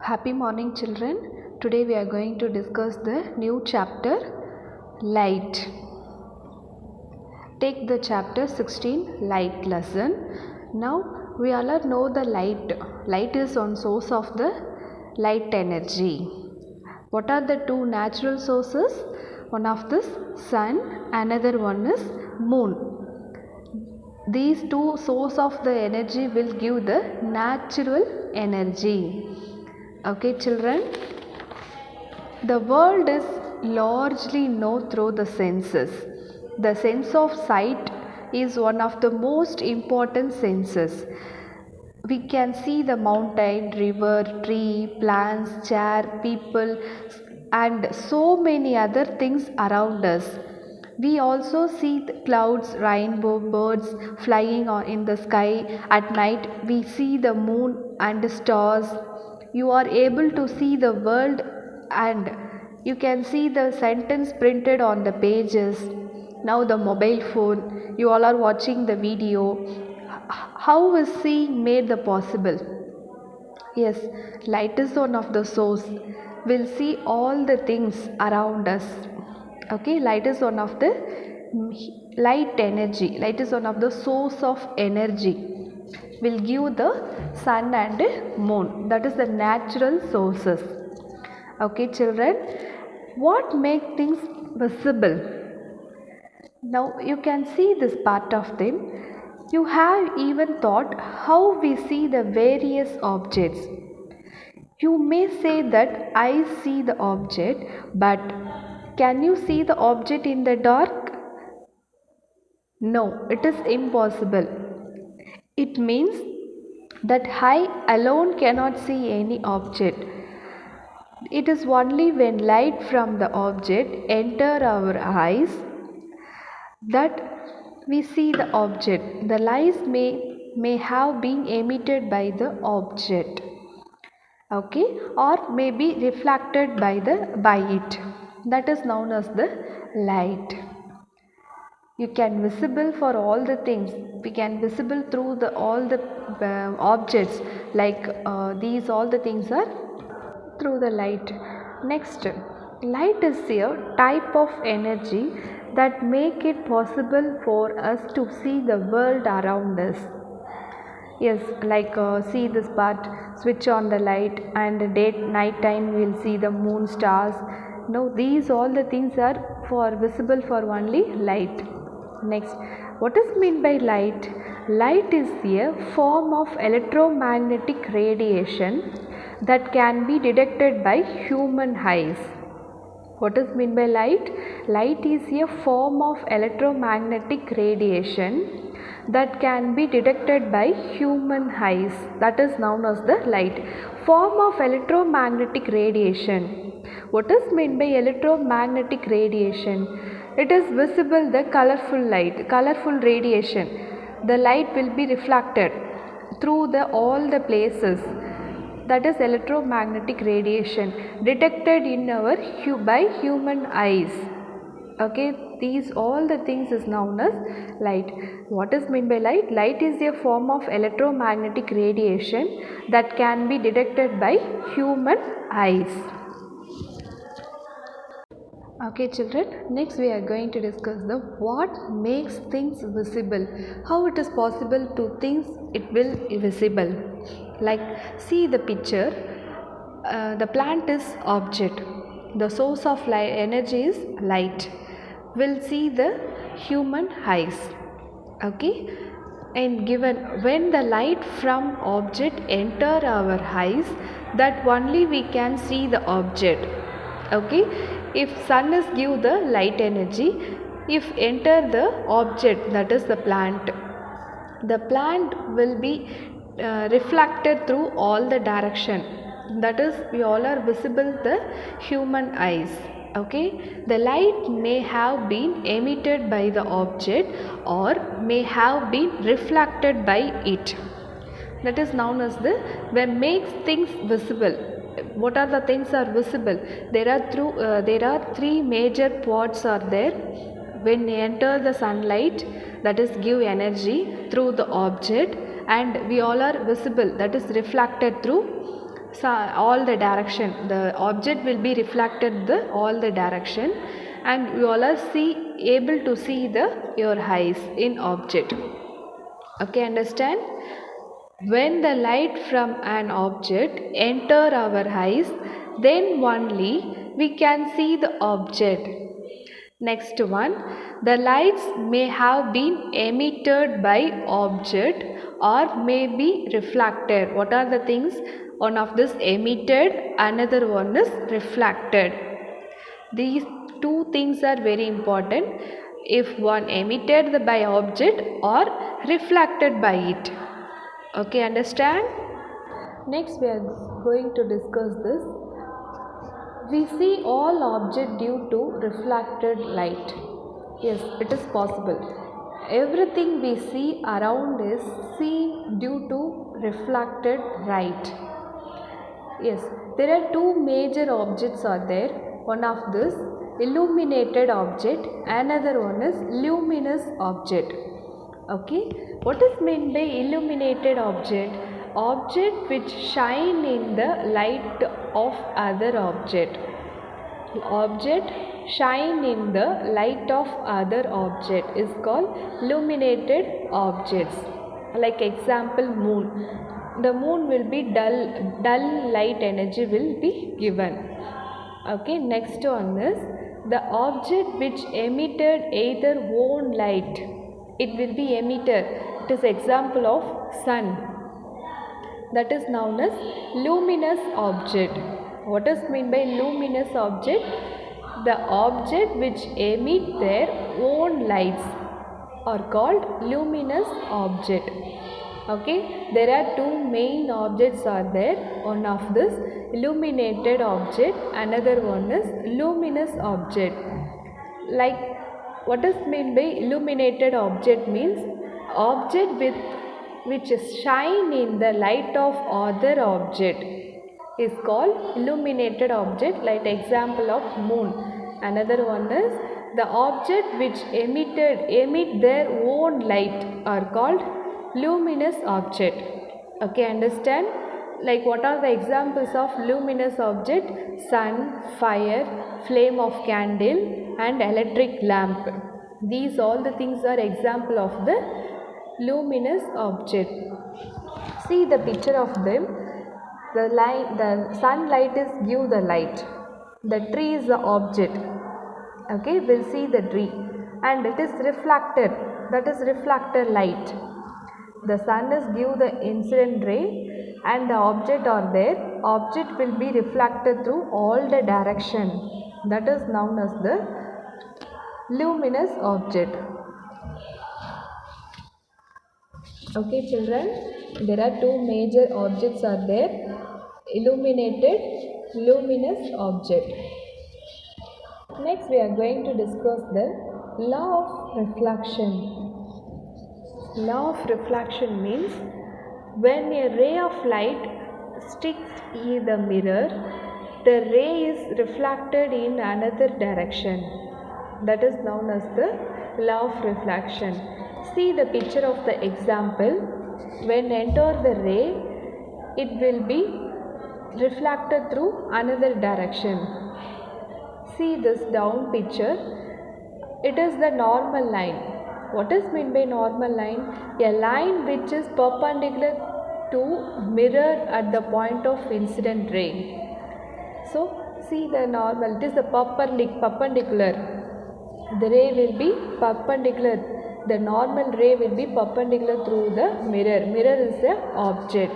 Happy morning, children. Today we are going to discuss the new chapter, Light. Take the chapter 16, Light lesson. Now we all know the light. Light is one source of the light energy. What are the two natural sources? One of this sun, another one is moon. These two sources of the energy will give the natural energy. Okay, children, the world is largely known through the senses. The sense of sight is one of the most important senses. We can see the mountain, river, tree, plants, chair, people, and so many other things around us. We also see the clouds, rainbow, birds flying in the sky. At night, we see the moon and stars. You are able to see the world and you can see the sentence printed on the pages. Now the mobile phone, you all are watching the video. How is seeing made the possible? Yes, light is one of the source. We'll see all the things around us. Okay, light is one of the light energy. Light is one of the source of energy. Will give the sun and moon. That is the natural sources. Okay, children, what make things visible? Now you can see this part of them. You have even thought how we see the various objects. You may say that I see the object, but can you see the object in the dark? No, it is impossible. It means that I alone cannot see any object. It is only when light from the object enter our eyes that we see the object. The light may have been emitted by the object, okay, or may be reflected by it. That is known as the light. You can visible for all the things. We can visible through the all the objects like these. All the things are through the light. Next, light is a type of energy that make it possible for us to see the world around us. Yes, like see this part, switch on the light and night time we will see the moon, stars. No, these all the things are for visible for only light. Next, what is meant by light? Light is a form of electromagnetic radiation that can be detected by human eyes. What is meant by light? Light is a form of electromagnetic radiation that can be detected by human eyes. That is known as the light. Form of electromagnetic radiation. What is meant by electromagnetic radiation? It is visible the colorful light, colorful radiation. The light will be reflected through all the places. That is electromagnetic radiation detected in by human eyes. Okay, these all the things is known as light. What is meant by light? Light is a form of electromagnetic radiation that can be detected by human eyes. Okay, children, next we are going to discuss the what makes things visible. How it is possible to things it will be visible. Like see the picture, the plant is object, the source of light energy is light. We'll see the human eyes. Okay, and given when the light from object enter our eyes, that only we can see the object. Okay, if sun is give the light energy, if enter the object, that is the plant will be reflected through all the direction. That is we all are visible the human eyes. Okay, the light may have been emitted by the object or may have been reflected by it. That is known as the when makes things visible. What are the things are visible? There are three major parts are there. When they enter the sunlight, that is give energy through the object, and we all are visible, that is reflected through all the direction. The object will be reflected the all the direction, and you all are able to see your eyes in object. Okay, understand? When the light from an object enter our eyes, then only we can see the object. Next one, the lights may have been emitted by object or may be reflected. What are the things? One of this emitted, another one is reflected. These two things are very important. If one emitted by object or reflected by it. Okay, understand? Next we are going to discuss this. We see all objects due to reflected light. Yes, it is possible. Everything we see around is seen due to reflected light. Yes, there are two major objects are there. One of this illuminated object, another one is luminous object. Okay, what is meant by illuminated object? Object which shine in the light of other object. Object shine in the light of other object is called illuminated objects. Like example, moon. The moon will be dull light energy will be given. Okay, next one is the object which emitted either own light. It will be emitter. It is example of sun. That is known as luminous object. What is meant by luminous object? The object which emit their own lights are called luminous object. Okay, there are two main objects are there. One of this illuminated object, another one is luminous object. Like what is meant by illuminated object means object which shine in the light of other object is called illuminated object. Like example of moon. Another one is the object which emit their own light are called luminous object. Okay, understand? Like what are the examples of luminous object? Sun, fire, flame of candle and electric lamp. These all the things are example of the luminous object. See the picture of them. The sunlight is give the light. The tree is the object. Okay, we'll see the tree and it is reflected. That is reflected light. The sun is give the incident ray and the object are there. Object will be reflected through all the direction. That is known as the luminous object. Okay children, there are two major objects are there. Illuminated, luminous object. Next we are going to discuss the law of reflection. Law of reflection means when a ray of light sticks in the mirror, the ray is reflected in another direction. That is known as the law of reflection. See the picture of the example. When enter the ray, it will be reflected through another direction. See this down picture. It is the normal line. What is meant by normal line? A line which is perpendicular to mirror at the point of incident ray. So see the normal. It is the perpendicular. The ray will be perpendicular. The normal ray will be perpendicular through the mirror. Mirror is the object.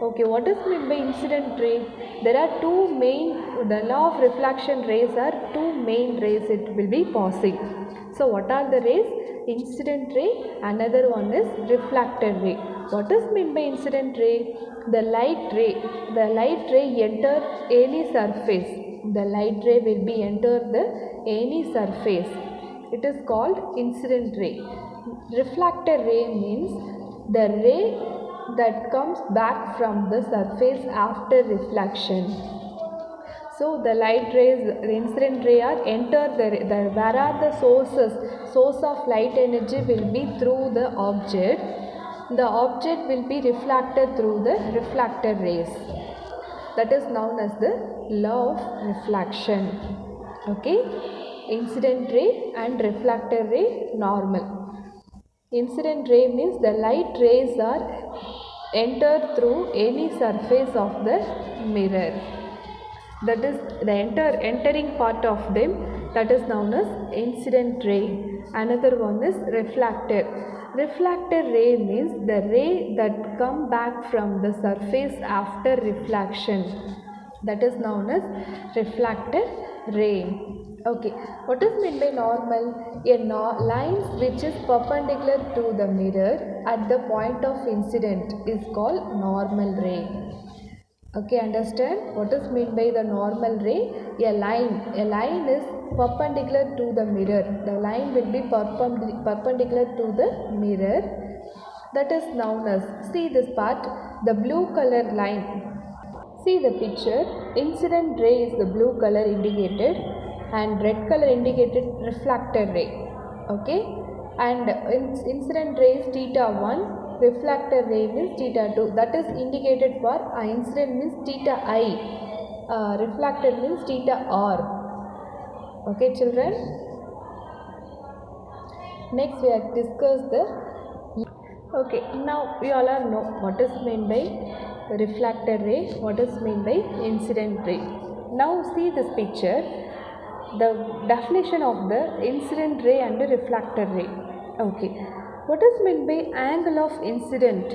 Okay, what is meant by incident ray? There are two main, the law of reflection rays are two main rays it will be passing. So what are the rays? Incident ray, another one is reflected ray. What is meant by incident ray? The light ray enter any surface. The light ray will be enter the any surface. It is called incident ray. Reflected ray means the ray that comes back from the surface after reflection. So the light rays, the incident ray are enter where are the source of light energy will be through the object. The object will be reflected through the reflected rays. that is known as the law of reflection. Okay, incident ray and reflector ray normal. Incident ray means the light rays are entered through any surface of the mirror, that is the entering part of them, that is known as incident ray. Another one is reflector. Reflector ray means the ray that come back from the surface after reflection, that is known as reflector ray. Okay, what is meant by normal? A line which is perpendicular to the mirror at the point of incident is called normal ray. Okay, understand what is meant by the normal ray? A line is perpendicular to the mirror. The line will be perpendicular to the mirror, that is known as, see this part, the blue color line. See the picture, incident ray is the blue color indicated and red color indicated reflector ray. Okay, and incident ray is theta 1, reflector ray means theta 2, that is indicated for incident means theta I, reflected means theta R. Okay children, next we have discussed the, okay, now we all are know what is meant by reflector ray, what is meant by incident ray. Now see this picture, the definition of the incident ray and the reflector ray. Okay, what is meant by angle of incident?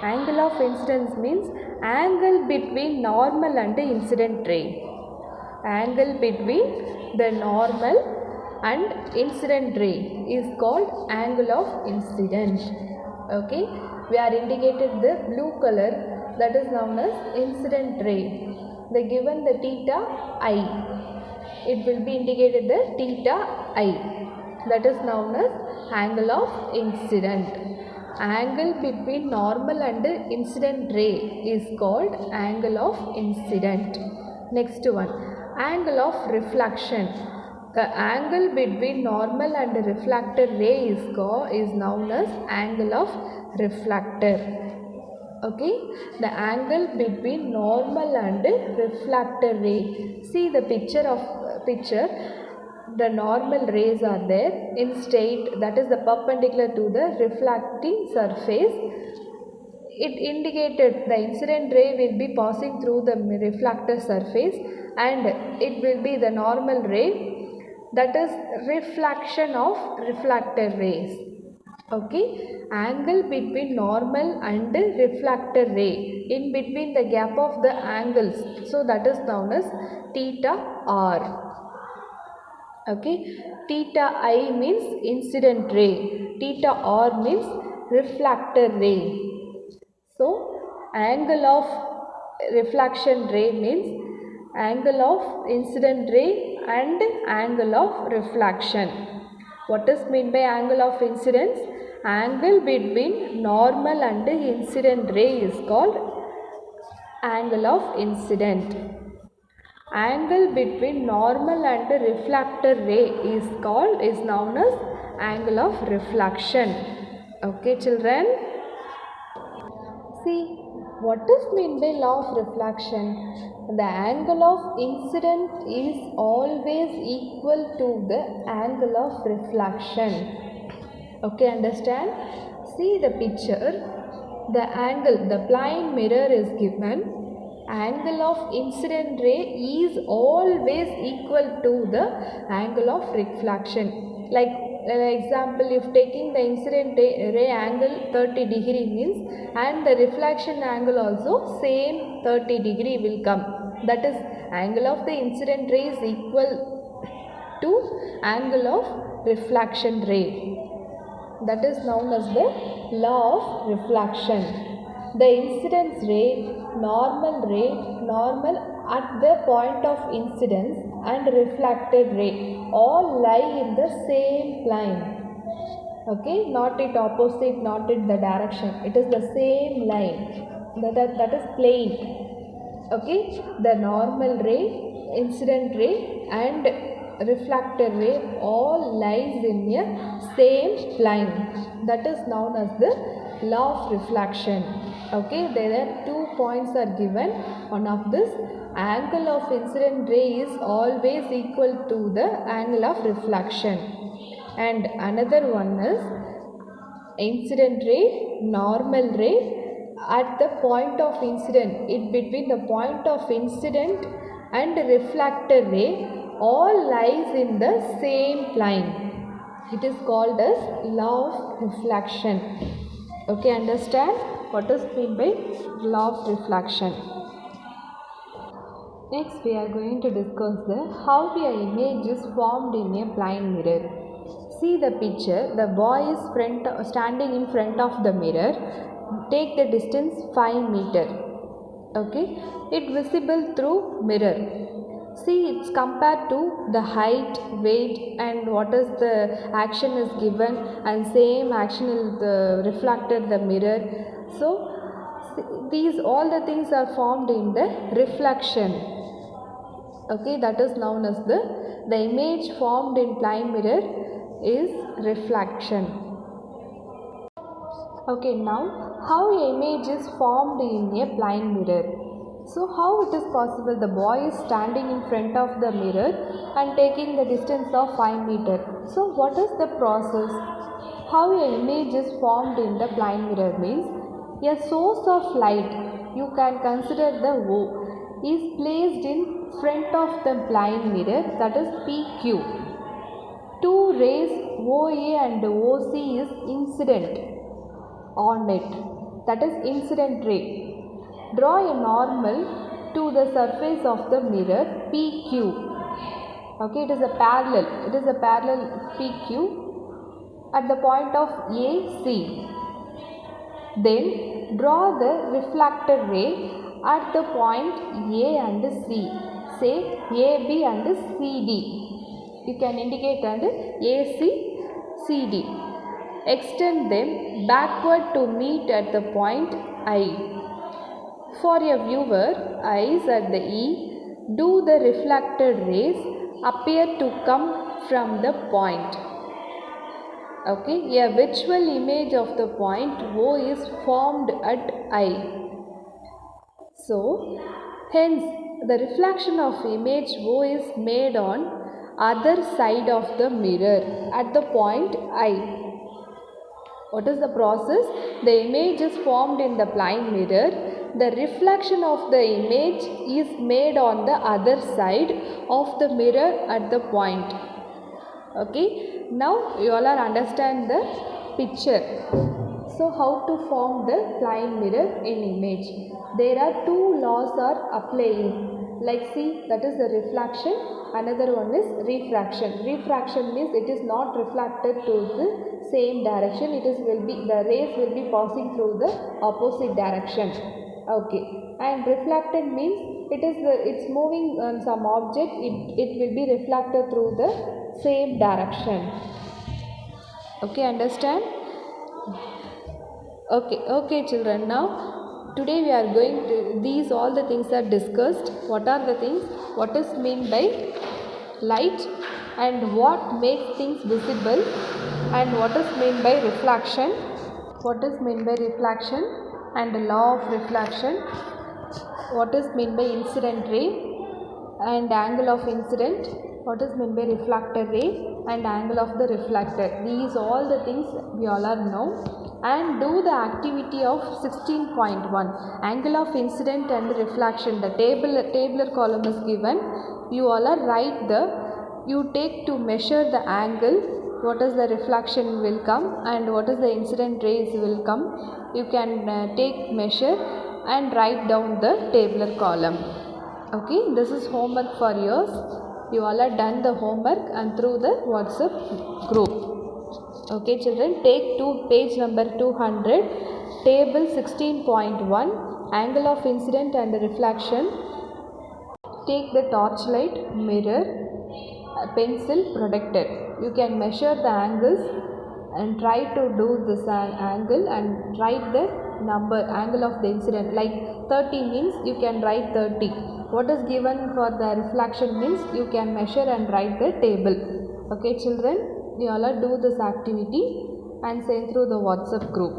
Angle of incidence means angle between normal and the incident ray. Angle between the normal and incident ray is called angle of incident. Okay, we are indicated the blue color, that is known as incident ray. They given the theta I, it will be indicated the theta I, that is known as angle of incident. Angle between normal and incident ray is called angle of incident. Next one, angle of reflection. The angle between normal and reflector ray is known as angle of reflector. Okay, the angle between normal and reflector ray. See the picture, the normal rays are there in straight, that is the perpendicular to the reflecting surface. It indicated the incident ray will be passing through the reflector surface and it will be the normal ray, that is reflection of reflector rays. Okay, angle between normal and reflector ray, in between the gap of the angles, so that is known as theta R. Okay, theta I means incident ray, theta R means reflector ray. So angle of reflection ray means angle of incident ray and angle of reflection. What is meant by angle of incidence? Angle between normal and incident ray is called angle of incident. Angle between normal and reflector ray is known as angle of reflection. Okay children, see what is meant by law of reflection? The angle of incident is always equal to the angle of reflection. Okay, understand? See the picture, the angle, the plane mirror is given. Angle of incident ray is always equal to the angle of reflection. Like example, if taking the incident ray angle 30 degree means, and the reflection angle also same 30 degree will come. That is, angle of the incident ray is equal to angle of reflection ray. That is known as the law of reflection. The incidence ray, normal at the point of incidence and reflected ray all lie in the same plane. Okay, not it opposite, not in the direction. It is the same line. That is plane. Okay, the normal ray, incident ray and reflector ray all lies in a same plane. That is known as the law of reflection. Okay, there are two points are given. One of this, angle of incident ray is always equal to the angle of reflection. And another one is incident ray, normal ray. At the point of incident, between the point of incident and reflected ray, all lies in the same plane. It is called as law of reflection. Okay, understand what is meant by law of reflection. Next, we are going to discuss how an image is formed in a blind mirror. See the picture. The boy is standing in front of the mirror. Take the distance 5 meter. Okay, it visible through mirror. See, it's compared to the height, weight, and what is the action is given, and same action is reflected the mirror. So these all the things are formed in the reflection. Okay, that is known as the image formed in blind mirror is reflection. Okay, now how an image is formed in a blind mirror. So how it is possible? The boy is standing in front of the mirror and taking the distance of 5 meter. So what is the process? How an image is formed in the blind mirror means a source of light, you can consider the O, is placed in front of the blind mirror, that is PQ. Two rays OA and OC is incident on it, that is incident ray. Draw a normal to the surface of the mirror PQ. Okay, it is a parallel PQ at the point of AC. Then draw the reflected ray at the point A and C. Say AB and CD. You can indicate and AC, CD. Extend them backward to meet at the point I. For a viewer, eyes at the E, do the reflected rays appear to come from the point. Okay, a visual image of the point O is formed at I. So, hence the reflection of image O is made on other side of the mirror at the point I. What is the process? The image is formed in the blind mirror. The reflection of the image is made on the other side of the mirror at the point. Okay, now you all are understand the picture. So how to form the blind mirror in image? There are two laws are applying. Like see, that is the reflection. Another one is refraction. Refraction means it is not reflected to the same direction. The rays will be passing through the opposite direction. Okay, and reflected means it's moving on some object. It will be reflected through the same direction. Okay, understand? Okay children, now today we are going to, these all the things are discussed. What are the things? What is meant by light and what makes things visible, and what is meant by reflection, what is meant by reflection and the law of reflection, what is meant by incident ray and angle of incident, what is meant by reflected ray and angle of the reflected. These all the things we all are know. And do the activity of 16.1, angle of incident and reflection. The tabular column is given. You all are write you take to measure the angle, what is the reflection will come and what is the incident rays will come. You can take measure and write down the tabular column. Okay, this is homework for yours. You all are done the homework and through the WhatsApp group. Okay children, take to page number 200, table 16.1, angle of incident and reflection. Take the torchlight, mirror, pencil, protractor. You can measure the angles and try to do this angle and write the number, angle of the incident. Like 30 means you can write 30. What is given for the reflection means you can measure and write the table. Okay children, you all do this activity and send through the WhatsApp group.